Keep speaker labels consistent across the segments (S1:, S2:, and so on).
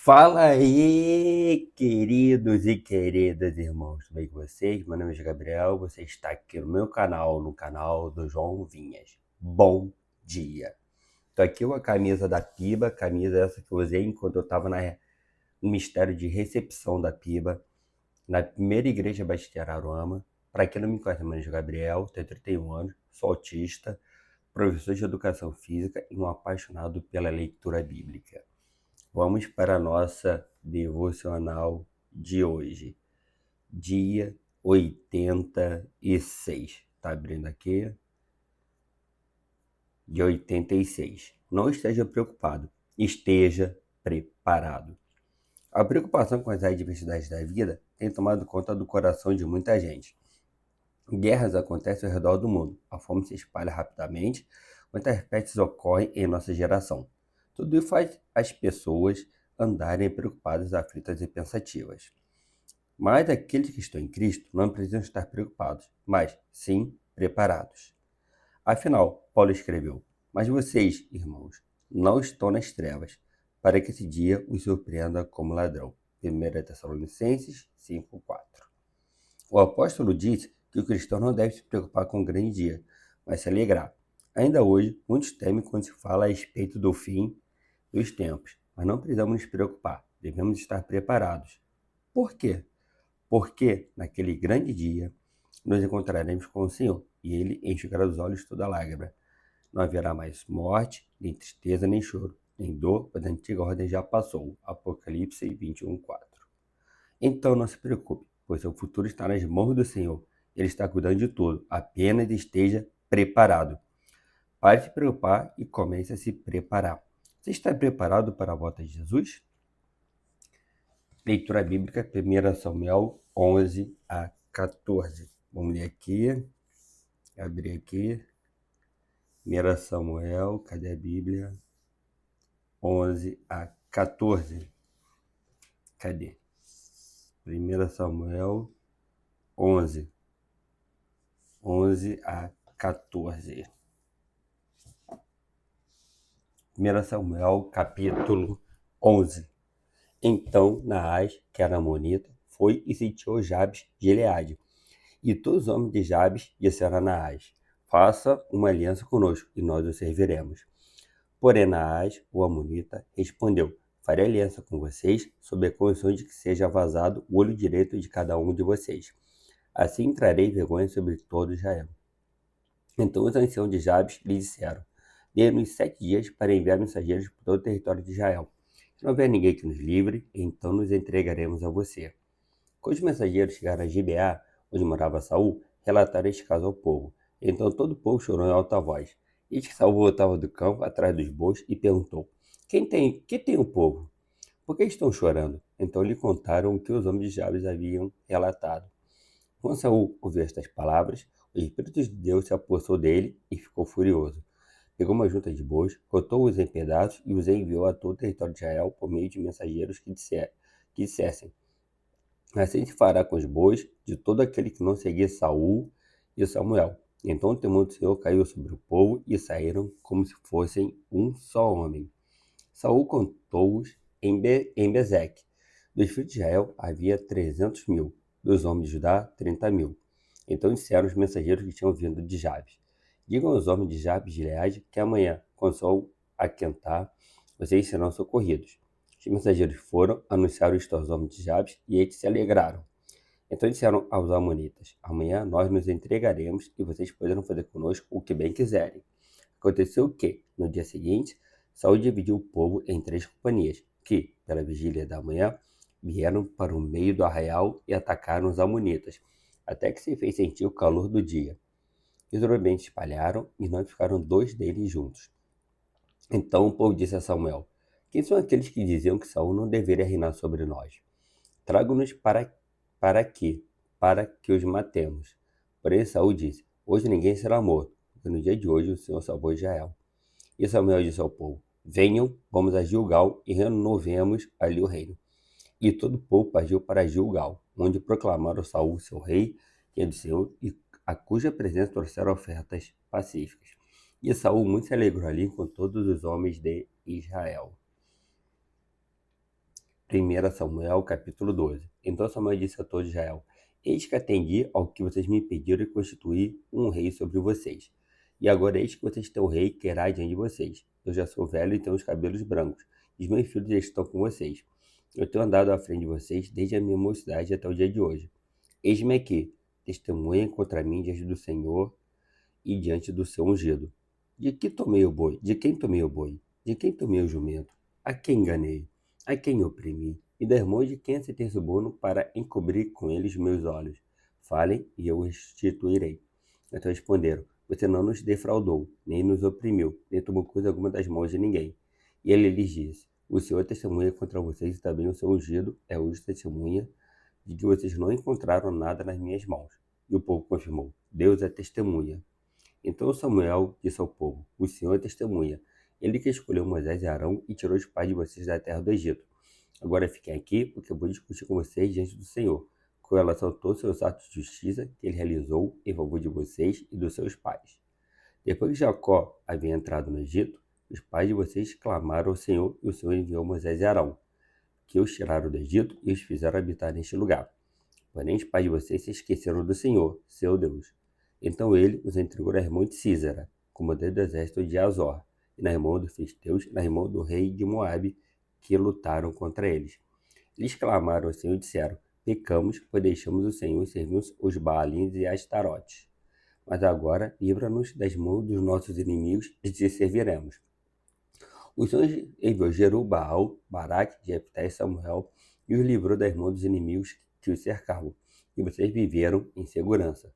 S1: Fala aí, queridos e queridas irmãos, tudo bem com vocês? Meu nome é Gabriel, você está aqui no meu canal, no canal do João Vinhas. Bom dia! Tô aqui com a camisa da Piba, camisa essa que eu usei enquanto eu estava no mistério de recepção da Piba, na primeira igreja Batista de Araruama. Para quem não me conhece, meu nome é Gabriel, tenho 31 anos, sou autista, professor de educação física e um apaixonado pela leitura bíblica. Vamos para a nossa devocional de hoje, dia 86. Tá abrindo aqui? De 86. Não esteja preocupado, esteja preparado. A preocupação com as adversidades da vida tem tomado conta do coração de muita gente. Guerras acontecem ao redor do mundo, a fome se espalha rapidamente, muitas pestes ocorrem em nossa geração. Tudo isso faz as pessoas andarem preocupadas, aflitas e pensativas. Mas aqueles que estão em Cristo não precisam estar preocupados, mas sim preparados. Afinal, Paulo escreveu: Mas vocês, irmãos, não estão nas trevas, para que esse dia os surpreenda como ladrão. 1 Tessalonicenses 5:4. O apóstolo disse que o cristão não deve se preocupar com o grande dia, mas se alegrar. Ainda hoje, muitos temem quando se fala a respeito do fim dos tempos, mas não precisamos nos preocupar, devemos estar preparados. Por quê? Porque naquele grande dia nos encontraremos com o Senhor, e Ele enxugará dos olhos toda lágrima. Não haverá mais morte, nem tristeza, nem choro, nem dor, pois a antiga ordem já passou. Apocalipse 21:4. Então não se preocupe, pois seu futuro está nas mãos do Senhor. Ele está cuidando de tudo, apenas esteja preparado. Pare de se preocupar e comece a se preparar. Você está preparado para a volta de Jesus? Leitura bíblica, 1 Samuel 11-14. Vamos ler aqui, abrir aqui. 1 Samuel, cadê a Bíblia? 11-14. Cadê? 1 Samuel 11-14. 1 Samuel, capítulo 11. Então Naás, que era amonita, foi e sitiou Jabes de Gileade. E todos os homens de Jabes disseram a Naás: Faça uma aliança conosco, e nós o serviremos. Porém Naás, o amonita, respondeu: Farei aliança com vocês, sob a condição de que seja vazado o olho direito de cada um de vocês. Assim trarei vergonha sobre todo Israel. Então os anciãos de Jabes lhe disseram: Dê-nos 7 dias para enviar mensageiros por todo o território de Israel. Se não houver ninguém que nos livre, então nos entregaremos a você. Quando os mensageiros chegaram a Gibeá, onde morava Saul, relataram este caso ao povo. Então todo o povo chorou em alta voz. Eis que Saul voltava do campo, atrás dos bois, e perguntou: Que tem o povo? Por que estão chorando? Então lhe contaram o que os homens de Jabes haviam relatado. Quando Saul ouviu estas palavras, o Espírito de Deus se apossou dele e ficou furioso. Pegou uma junta de bois, cortou-os em pedaços e os enviou a todo o território de Israel por meio de mensageiros que dissessem: Assim se fará com os bois de todo aquele que não seguir Saul e Samuel. Então o temor do Senhor caiu sobre o povo e saíram como se fossem um só homem. Saul contou-os em Bezeque. Dos filhos de Israel havia 300.000, dos homens de Judá 30.000. Então disseram os mensageiros que tinham vindo de Jabes: Digam aos homens de Jabes de Gileade que amanhã, quando o sol aquentar, vocês serão socorridos. Os mensageiros foram, anunciaram isto aos homens de Jabes e eles se alegraram. Então disseram aos amonitas: Amanhã nós nos entregaremos e vocês poderão fazer conosco o que bem quiserem. Aconteceu que, no dia seguinte, Saul dividiu o povo em 3 companhias, que, pela vigília da manhã, vieram para o meio do arraial e atacaram os amonitas, até que se fez sentir o calor do dia. E de repente espalharam e não ficaram 2 deles juntos. Então o povo disse a Samuel: Quem são aqueles que diziam que Saul não deveria reinar sobre nós? Traga-nos para quê? Para que os matemos. Porém Saul disse: Hoje ninguém será morto, porque no dia de hoje o Senhor salvou Israel. E Samuel disse ao povo: Venham, vamos a Gilgal e renovemos ali o reino. E todo o povo partiu para Gilgal, onde proclamaram Saul seu rei, que é do Senhor, e a cuja presença trouxeram ofertas pacíficas. E Saul muito se alegrou ali com todos os homens de Israel. 1 Samuel, capítulo 12. Então Samuel disse a todo Israel: Eis que atendi ao que vocês me pediram e constituí um rei sobre vocês. E agora eis que vocês têm o rei que irá diante de vocês. Eu já sou velho e tenho os cabelos brancos, e os meus filhos já estão com vocês. Eu tenho andado à frente de vocês desde a minha mocidade até o dia de hoje. Eis-me aqui, testemunhem contra mim diante do Senhor e diante do seu ungido. De que tomei o boi? De quem tomei o boi? De quem tomei o jumento? A quem enganei? A quem oprimi? E das mãos de quem aceitei suborno para encobrir com eles meus olhos? Falem e eu restituirei. Então responderam: Você não nos defraudou, nem nos oprimiu, nem tomou coisa alguma das mãos de ninguém. E ele lhes disse: O Senhor testemunha contra vocês e também o seu ungido é hoje testemunha de que vocês não encontraram nada nas minhas mãos. E o povo confirmou: Deus é testemunha. Então Samuel disse ao povo: O Senhor é testemunha. Ele que escolheu Moisés e Arão e tirou os pais de vocês da terra do Egito. Agora fiquem aqui, porque eu vou discutir com vocês diante do Senhor, com relação a todos os seus atos de justiça que ele realizou em favor de vocês e dos seus pais. Depois que Jacó havia entrado no Egito, os pais de vocês clamaram ao Senhor, e o Senhor enviou Moisés e Arão, que os tiraram do Egito e os fizeram habitar neste lugar. Porém, os pais de vocês se esqueceram do Senhor, seu Deus. Então ele os entregou nas mãos de Sísera, comandante do exército de Azor, e nas mãos dos filisteus, e nas mãos do rei de Moabe, que lutaram contra eles. Eles clamaram ao Senhor e disseram: Pecamos, pois deixamos o Senhor e servimos os Baalins e Astarotes. Mas agora livra-nos das mãos dos nossos inimigos e te serviremos. O Senhor enviou Jerubbaal, Baraque, Jefté e Samuel, e os livrou das mãos dos inimigos que os cercavam, e vocês viveram em segurança.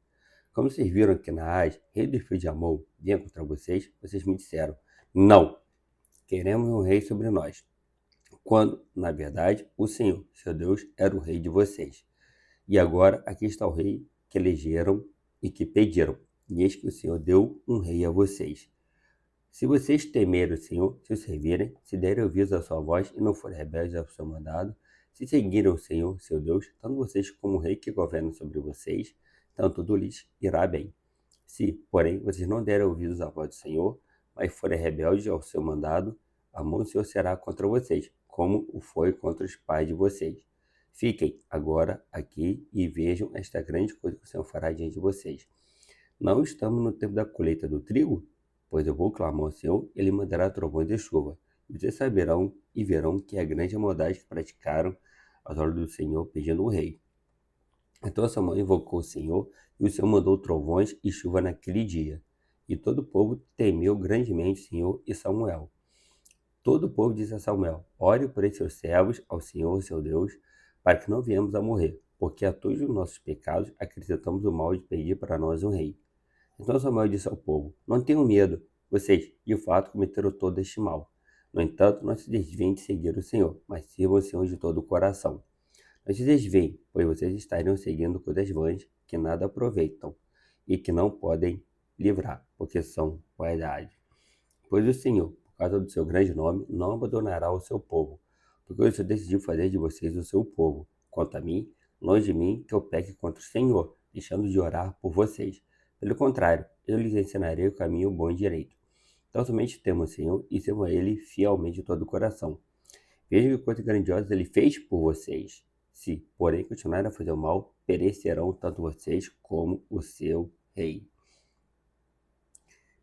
S1: Quando vocês viram que Naás, rei dos filhos de Amon, vinha contra vocês, vocês me disseram: Não, queremos um rei sobre nós. Quando, na verdade, o Senhor, seu Deus, era o rei de vocês. E agora aqui está o rei que elegeram e que pediram. E eis que o Senhor deu um rei a vocês. Se vocês temerem o Senhor, se o servirem, se derem ouvidos à sua voz e não forem rebeldes ao seu mandado, se seguirem o Senhor, seu Deus, tanto vocês como o rei que governa sobre vocês, então tudo lhes irá bem. Se, porém, vocês não derem ouvidos à voz do Senhor, mas forem rebeldes ao seu mandado, a mão do Senhor será contra vocês, como o foi contra os pais de vocês. Fiquem agora aqui e vejam esta grande coisa que o Senhor fará diante de vocês. Não estamos no tempo da colheita do trigo? Pois eu vou clamar ao Senhor, ele mandará trovões e chuva. E vocês saberão e verão que é grande a maldade que praticaram as ordens do Senhor, pedindo um rei. Então Samuel invocou o Senhor, e o Senhor mandou trovões e chuva naquele dia. E todo o povo temeu grandemente o Senhor e Samuel. Todo o povo disse a Samuel: Ore por esses seus servos ao Senhor, seu Deus, para que não venhamos a morrer, porque a todos os nossos pecados acrescentamos o mal de pedir para nós um rei. Então Samuel disse ao povo: Não tenham medo, vocês de fato cometeram todo este mal. No entanto, não se desviem de seguir o Senhor, mas sirvam o Senhor de todo o coração. Não se desviem, pois vocês estariam seguindo coisas vãs que nada aproveitam e que não podem livrar, porque são vaidade. Pois o Senhor, por causa do seu grande nome, não abandonará o seu povo, porque o Senhor decidiu fazer de vocês o seu povo. Quanto a mim, longe de mim que eu peque contra o Senhor, deixando de orar por vocês. Pelo contrário, eu lhes ensinarei o caminho bom e direito. Então somente temam o Senhor e sirvam a Ele fielmente de todo o coração. Vejam que coisas grandiosas Ele fez por vocês. Se, porém, continuarem a fazer o mal, perecerão tanto vocês como o seu rei.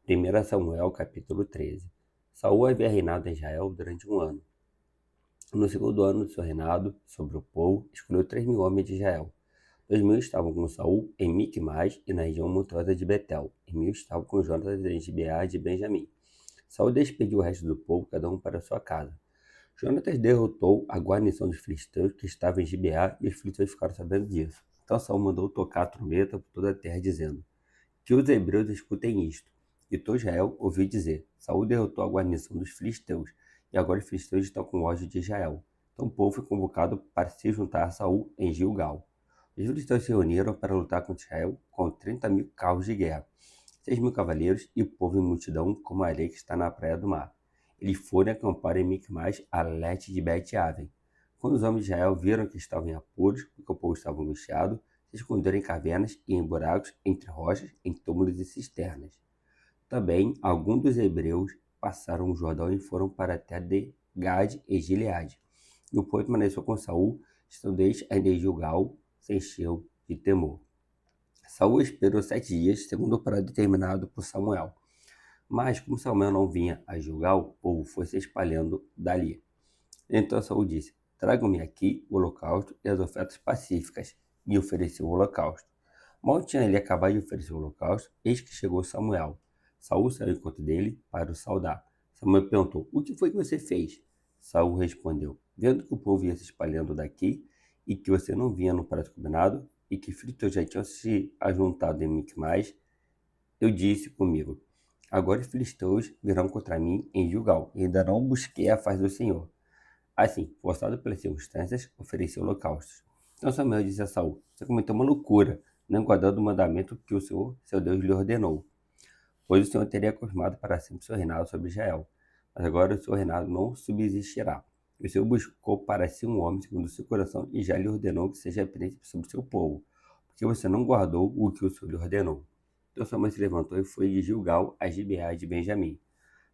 S1: 1 Samuel, capítulo 13. Saul havia reinado em Israel durante 1 ano. No segundo ano do seu reinado sobre o povo, escolheu 3.000 homens de Israel. 2.000 estavam com Saul em Micmas e na região montanhosa de Betel, e 1.000 estavam com Jonatas em Gibeá de Benjamim. Saul despediu o resto do povo, cada um para sua casa. Jonatas derrotou a guarnição dos filisteus que estava em Gibeá, e os filisteus ficaram sabendo disso. Então Saul mandou tocar a trombeta por toda a terra, dizendo: Que os hebreus escutem isto. E todo Israel ouviu dizer: Saul derrotou a guarnição dos filisteus, e agora os filisteus estão com ódio de Israel. Então o povo foi convocado para se juntar a Saul em Gilgal. Os filisteus se reuniram para lutar contra Israel com 30.000 carros de guerra, 6.000 cavaleiros e o povo em multidão como a areia que está na praia do mar. Eles foram acampar em Micmas, a leste de Bet-Aven. Quando os homens de Israel viram que estavam em apuros, porque o povo estava angustiado, se esconderam em cavernas e em buracos, entre rochas, em túmulos e cisternas. Também alguns dos hebreus passaram o Jordão e foram para a terra de Gade e Gileade. E o povo permaneceu com Saul, estando desde ainda em Gilgal, se encheu de temor. Saul esperou 7 dias, segundo o prazo determinado por Samuel. Mas, como Samuel não vinha a Gilgal, o povo foi se espalhando dali. Então Saul disse: Tragam-me aqui o holocausto e as ofertas pacíficas. E ofereceu o holocausto. Mal tinha ele acabado de oferecer o holocausto, eis que chegou Samuel. Saul saiu ao encontro dele para o saudar. Samuel perguntou: O que foi que você fez? Saul respondeu: Vendo que o povo ia se espalhando daqui, e que você não vinha no prazo combinado, e que filisteus já tinham se ajuntado em Micmais, eu disse comigo: Agora os filisteus virão contra mim em Gilgal, e ainda não busquei a face do Senhor. Assim, forçado pelas circunstâncias, ofereceu holocaustos. Então Samuel disse a Saul: Você cometeu uma loucura, não guardando o mandamento que o Senhor, seu Deus, lhe ordenou. Pois o Senhor teria confirmado para sempre seu reinado sobre Israel. Mas agora o seu reinado não subsistirá. O Senhor buscou para si um homem segundo o seu coração e já lhe ordenou que seja príncipe sobre o seu povo, porque você não guardou o que o Senhor lhe ordenou. Então Samuel se levantou e foi de Gilgal a Gibeá de Benjamim.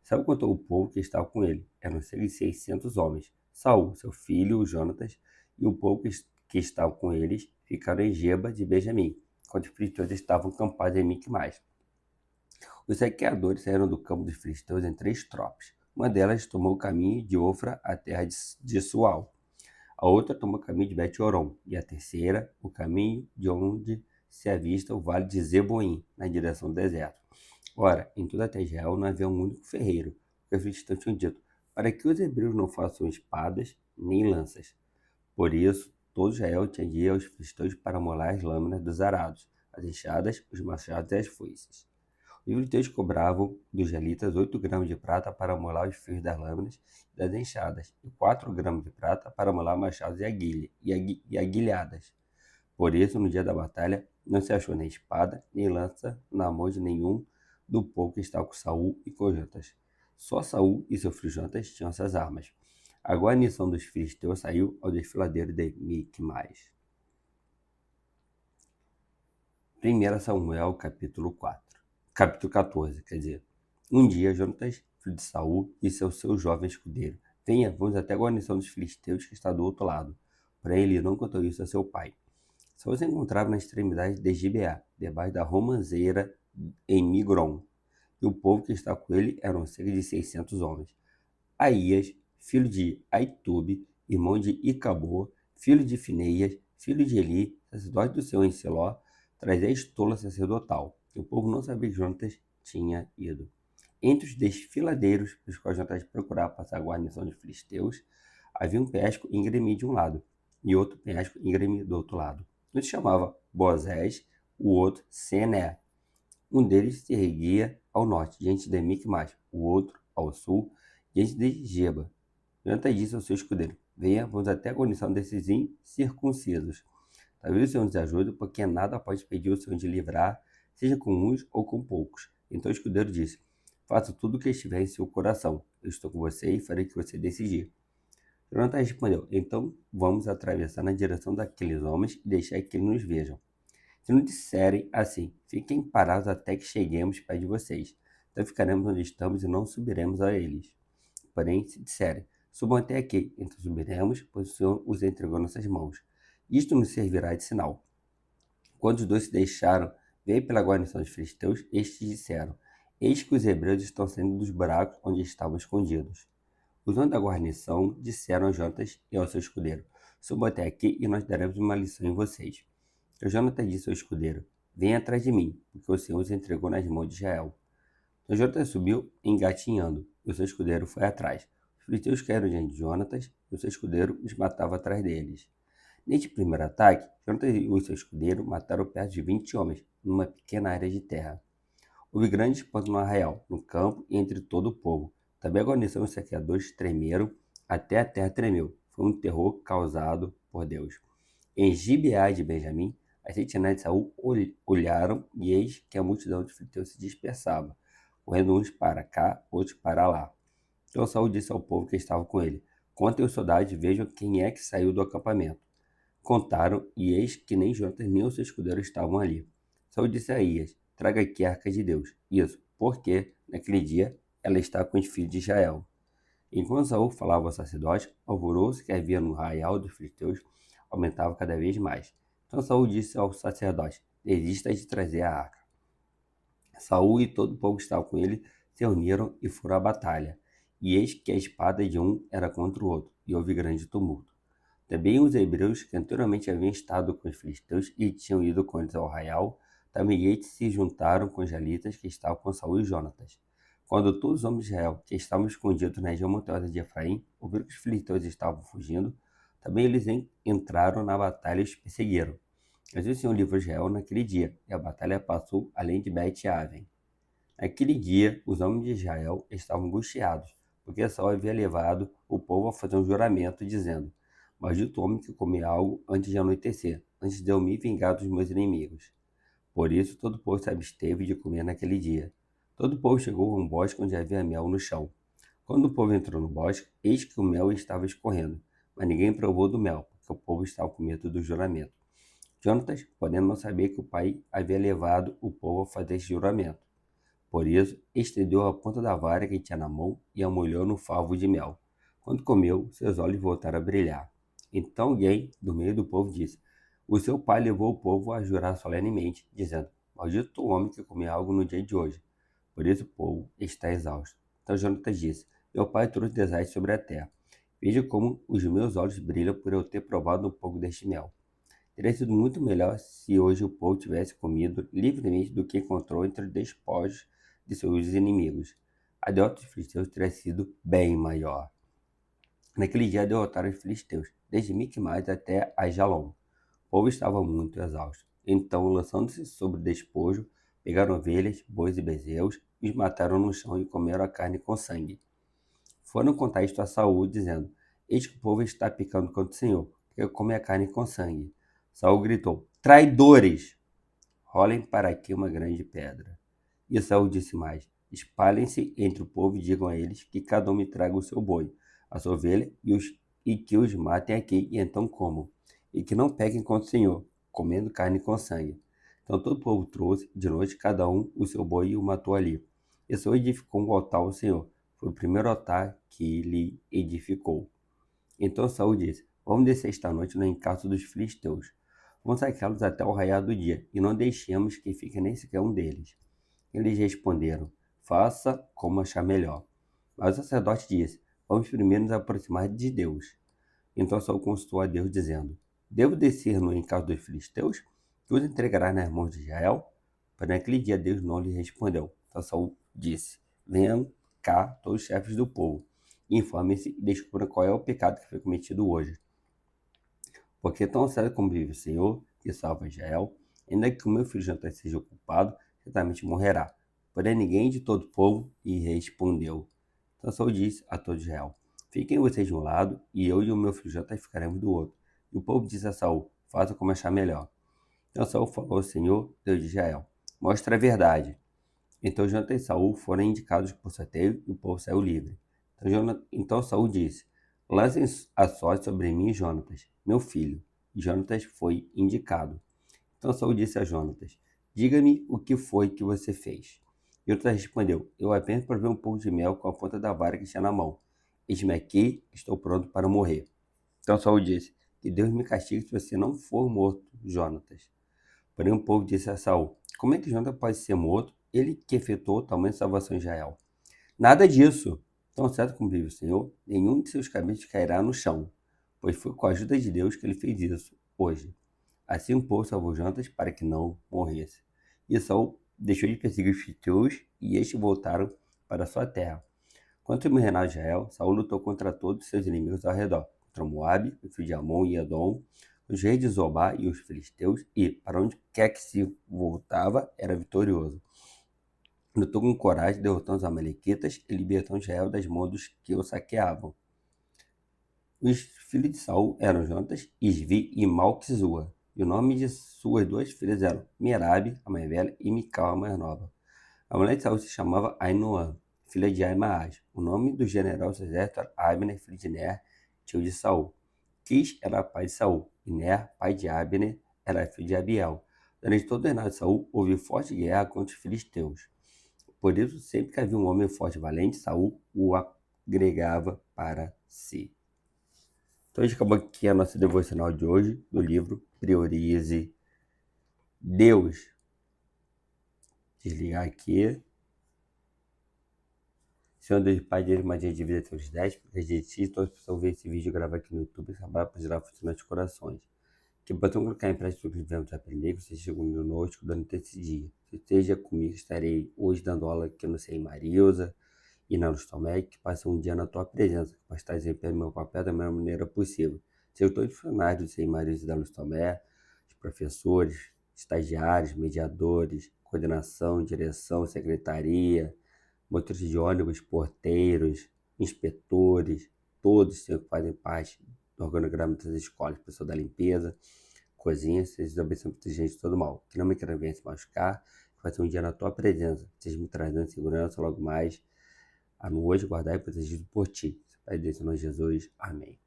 S1: Saul contou o povo que estava com ele. Eram cerca de 600 homens. Saul, seu filho, Jonatas, e o povo que estava com eles ficaram em Geba de Benjamim, enquanto os filisteus estavam acampados em Micmais. Os saqueadores saíram do campo dos filisteus em 3 tropas. Uma delas tomou o caminho de Ofra à terra de Sual. A outra tomou o caminho de Bet-Horon, e a terceira, o caminho de onde se avista o vale de Zeboim, na direção do deserto. Ora, em toda a terra de Israel não havia um único ferreiro, porque os filisteus tinham dito, para que os hebreus não façam espadas nem lanças. Por isso, todo Israel tinha de ir aos filisteus para molar as lâminas dos arados, as enxadas, os machados e as foices. Os filisteus cobravam dos israelitas 8 gramas de prata para molar os fios das lâminas e das enxadas, e 4 gramas de prata para molar machados e aguilhadas. Por isso, no dia da batalha, não se achou nem espada, nem lança na mão de nenhum do povo que estava com Saul e com Jonatas. Só Saul e seu filho Jonatas tinham essas armas. A guarnição dos filisteus saiu ao desfiladeiro de Micmais. 1 Samuel, capítulo 14, quer dizer. Um dia, Jonatas, filho de Saul, disse ao seu jovem escudeiro: Venha, vamos até a guarnição dos filisteus que está do outro lado. Porém, ele não contou isso a seu pai. Saul se encontrava na extremidade de Gibeá, debaixo da romanceira em Migron, e o povo que estava com ele eram cerca de 600 homens. Aías, filho de Aitube, irmão de Icabor, filho de Fineias, filho de Eli, sacerdote do Senhor em Siló, trazia a estola sacerdotal. E o povo não sabia que Jonatas tinha ido. Entre os desfiladeiros, os quais Jonatas procurava passar a guarnição de filisteus, havia um penhasco íngreme de um lado e outro penhasco íngreme do outro lado. Um se chamava Bozés, o outro Sené. Um deles se erguia ao norte, diante de Micmas, o outro ao sul, diante de Geba. Jonatas disse ao seu escudeiro: Venha, vamos até a guarnição desses incircuncisos. Talvez o Senhor nos ajude, porque nada pode pedir o Senhor de livrar, seja com uns ou com poucos. Então o escudeiro disse: Faça tudo o que estiver em seu coração. Eu estou com você e farei o que você decidir. Jonatas respondeu: Então vamos atravessar na direção daqueles homens e deixar que eles nos vejam. Se nos disserem assim, fiquem parados até que cheguemos perto de vocês. Então ficaremos onde estamos e não subiremos a eles. Porém, se disserem, subam até aqui, então subiremos, pois o Senhor os entregou em nossas mãos. Isto nos servirá de sinal. Quando os dois se deixaram ver pela guarnição dos filisteus, estes disseram: Eis que os hebreus estão saindo dos buracos onde estavam escondidos. Os homens da guarnição disseram a Jonatas e ao seu escudeiro: Subam até aqui e nós daremos uma lição em vocês. Então Jonatas disse ao escudeiro: Venha atrás de mim, porque o Senhor os entregou nas mãos de Israel. Então Jonatas subiu engatinhando, e o seu escudeiro foi atrás. Os filisteus caíram diante de Jonatas, e o seu escudeiro os matava atrás deles. Neste primeiro ataque, Jonatas e o seu escudeiro mataram perto de 20 homens, numa pequena área de terra. Houve grande espanto no arraial, no campo e entre todo o povo. Também a guarnição e os saqueadores tremeram, até a terra tremeu. Foi um terror causado por Deus. Em Gibeá de Benjamim, as sentinelas de Saul olharam, e eis que a multidão de filisteus se dispersava, correndo uns para cá, outros para lá. Então Saul disse ao povo que estava com ele: Contem os soldados e vejam quem é que saiu do acampamento. Contaram, e eis que nem Jonatas nem o seu escudeiro estavam ali. Saul disse a Aías: Traga aqui a arca de Deus. Isso, porque, naquele dia, ela está com os filhos de Israel. Enquanto Saul falava ao sacerdote, o alvoroço que havia no arraial dos filisteus aumentava cada vez mais. Então Saul disse ao sacerdote: desista de trazer a arca. Saul e todo o povo que estava com ele se uniram e foram à batalha. E eis que a espada de um era contra o outro, e houve grande tumulto. Também os hebreus, que anteriormente haviam estado com os filisteus e tinham ido contra o arraial, também estes se juntaram com os israelitas que estavam com Saul e Jonatas. Quando todos os homens de Israel, que estavam escondidos na região montanhosa de Efraim, ouviram que os filisteus estavam fugindo, também eles entraram na batalha e os perseguiram. Mas o Senhor livrou Israel naquele dia, e a batalha passou além de Bet-Aven. Naquele dia, os homens de Israel estavam angustiados, porque Saul havia levado o povo a fazer um juramento, dizendo: maldito homem que comer algo antes de anoitecer, antes de eu me vingar dos meus inimigos. Por isso, todo o povo se absteve de comer naquele dia. Todo o povo chegou a um bosque onde havia mel no chão. Quando o povo entrou no bosque, eis que o mel estava escorrendo, mas ninguém provou do mel, porque o povo estava com medo do juramento. Jonatas, podendo não saber que o pai havia levado o povo a fazer esse juramento. Por isso, estendeu a ponta da vara que tinha na mão e a molhou no favo de mel. Quando comeu, seus olhos voltaram a brilhar. Então alguém, do meio do povo, disse: o seu pai levou o povo a jurar solenemente, dizendo: maldito o homem que comer algo no dia de hoje. Por isso o povo está exausto. Então Jonatas disse: meu pai trouxe desastre sobre a terra. Veja como os meus olhos brilham por eu ter provado um pouco deste mel. Teria sido muito melhor se hoje o povo tivesse comido livremente do que encontrou entre os despojos de seus inimigos. A derrota dos filisteus teria sido bem maior. Naquele dia derrotaram os filisteus, desde Micmas até Aijalon. O povo estava muito exausto. Então, lançando-se sobre o despojo, pegaram ovelhas, bois e bezerros, e os mataram no chão e comeram a carne com sangue. Foram contar isto a Saul, dizendo: eis que o povo está pecando contra o Senhor, porque come a carne com sangue. Saul gritou: traidores! Rolem para aqui uma grande pedra. E Saul disse mais: espalhem-se entre o povo e digam a eles que cada um me traga o seu boi, a sua ovelha, e que os matem aqui, e então comam. E que não pequem contra o Senhor, comendo carne com sangue. Então todo o povo trouxe, de noite, cada um o seu boi e o matou ali. E Saul edificou um altar ao Senhor. Foi o primeiro altar que ele edificou. Então Saul disse: vamos descer esta noite no encalço dos filisteus. Vamos saqueá-los até o raiar do dia, e não deixemos que fique nem sequer um deles. Eles responderam: faça como achar melhor. Mas o sacerdote disse: vamos primeiro nos aproximar de Deus. Então Saul consultou a Deus, dizendo: devo descer no encalço dos filisteus, que os entregará nas mãos de Israel? Porém, naquele dia Deus não lhe respondeu. Então Saul disse: venham cá todos os chefes do povo, informem-se e descubram qual é o pecado que foi cometido hoje. Porque tão certo como vive o Senhor, que salva Israel, ainda que o meu filho Jonatas seja culpado, certamente morrerá. Porém ninguém de todo o povo lhe respondeu. Então Saul disse a todo Israel: fiquem vocês de um lado, e eu e o meu filho Jonatas ficaremos do outro. E o povo disse a Saul: faça como achar melhor. Então Saul falou ao Senhor, Deus de Israel: mostra a verdade. Então Jonatas e Saul foram indicados por sorteio, e o povo saiu livre. Então Saul disse: lancem a sorte sobre mim e Jonatas, meu filho. E Jonatas foi indicado. Então Saul disse a Jonatas: diga-me o que foi que você fez. Jonatas respondeu: eu apenas provei um pouco de mel com a ponta da vara que tinha na mão. Eis-me aqui, estou pronto para morrer. Então Saul disse: que Deus me castigue se você não for morto, Jonatas. Porém o povo disse a Saul: como é que Jonatas pode ser morto, ele que efetuou tamanha salvação em Israel? Nada disso. Tão certo como vive o Senhor, nenhum de seus cabelos cairá no chão, pois foi com a ajuda de Deus que ele fez isso hoje. Assim o povo salvou Jonatas para que não morresse. E Saul deixou de perseguir os filisteus, e estes voltaram para sua terra. Quanto ao reinado de Israel, Saul lutou contra todos os seus inimigos ao redor, contra Moabe, o filho de Amon e Edom, os reis de Zobá e os filisteus, e, para onde quer que se voltava, era vitorioso. Lutou com coragem, derrotando os amalequitas e libertando Israel das mãos dos que o saqueavam. Os filhos de Saul eram Jonatas, Isvi e Malquizua, e o nome de suas duas filhas eram Merabe, a mais velha, e Mical, a mais nova. A mulher de Saul se chamava Ainoã, filha de Aimaas. O nome do general do exército era Abner, filho de Ner, tio de Saul. Quis era pai de Saul, e Ner, pai de Abner, era filho de Abiel. Durante todo o reinado de Saul, houve forte guerra contra os filisteus. Por isso, sempre que havia um homem forte e valente, Saul o congregava para si. Então, a gente acabou aqui a nossa devocional de hoje, do livro Priorize Deus. Desligar aqui. Senhor Deus Pai, Deus, mais de vida teus 10, porque de ti, todas as pessoas ver esse vídeo gravar aqui no YouTube, trabalhar para gerar força nos corações. Que possam colocar em prática o que devemos aprender, que você esteja conosco durante esse dia. Se esteja comigo, estarei hoje dando aula aqui no Sei Marilza e na Luz Tomé, que passe um dia na tua presença, que possa estar desempenhando meu papel da melhor maneira possível. Seja todos os funcionários do Sei Marilza e da Luz Tomé, os professores, estagiários, mediadores, coordenação, direção, secretaria, motores de ônibus, porteiros, inspetores, todos que fazem parte do organograma das escolas, pessoal da limpeza, cozinha, seja abençoado por gente de todo mal. Que não me queira ver se machucar, que vai ser um dia na tua presença, seja me trazendo segurança logo mais, a noite, guardar e protegido por ti. Pai Deus, em nome de Jesus. Amém.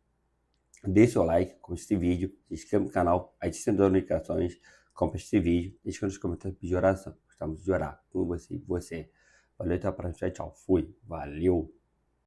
S1: Deixe seu like, compartilhe esse vídeo, se inscreva no canal, ative as notificações, compartilhe esse vídeo, deixe nos comentários pedir oração. Gostamos de orar com você e você. Valeu, até a próxima. Tchau, fui. Valeu.